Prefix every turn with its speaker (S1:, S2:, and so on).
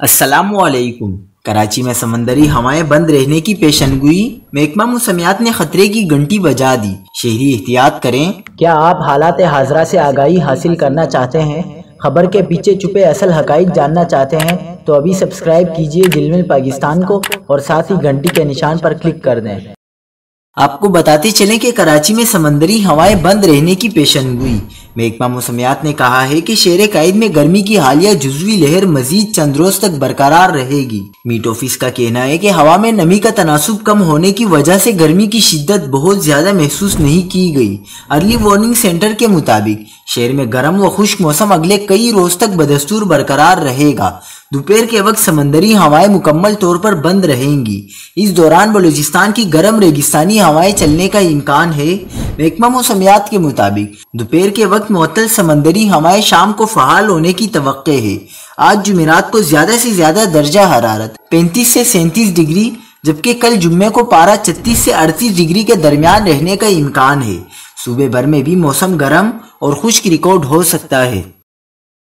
S1: السلام علیکم۔ کراچی میں سمندری ہوائیں بند رہنے کی پیشنگوئی، محکمہ موسمیات نے خطرے کی گھنٹی بجا دی، شہری احتیاط کریں۔
S2: کیا آپ حالات حاضرہ سے آگاہی حاصل کرنا چاہتے ہیں؟ خبر کے پیچھے چھپے اصل حقائق جاننا چاہتے ہیں تو ابھی سبسکرائب کیجئے جلمل پاکستان کو اور ساتھ ہی گھنٹی کے نشان پر کلک کر دیں۔
S1: آپ کو بتاتے چلیں کہ کراچی میں سمندری ہوائیں بند رہنے کی پیشنگوئی۔ محکمہ موسمیات نے کہا ہے کہ شہر قائد میں گرمی کی حالیہ جزوی لہر مزید چند روز تک برقرار رہے گی۔ میٹ آفس کا کہنا ہے کہ ہوا میں نمی کا تناسب کم ہونے کی وجہ سے گرمی کی شدت بہت زیادہ محسوس نہیں کی گئی۔ ارلی وارننگ سینٹر کے مطابق شہر میں گرم و خشک موسم اگلے کئی روز تک بدستور برقرار رہے گا۔ دوپہر کے وقت سمندری ہوائیں مکمل طور پر بند رہیں گی۔ اس دوران بلوچستان کی گرم ریگستانی ہوائیں چلنے کا امکان ہے۔ محکمہ موسمیات کے مطابق دوپہر کے وقت معتدل سمندری ہوائیں شام کو فعال ہونے کی توقع ہے۔ آج جمعرات کو زیادہ سے زیادہ درجہ حرارت 35 سے 37 ڈگری جبکہ کل جمعے کو پارہ 36 سے 38 ڈگری کے درمیان رہنے کا امکان ہے۔ صوبے بھر میں بھی موسم گرم اور خشک ریکارڈ ہو سکتا ہے۔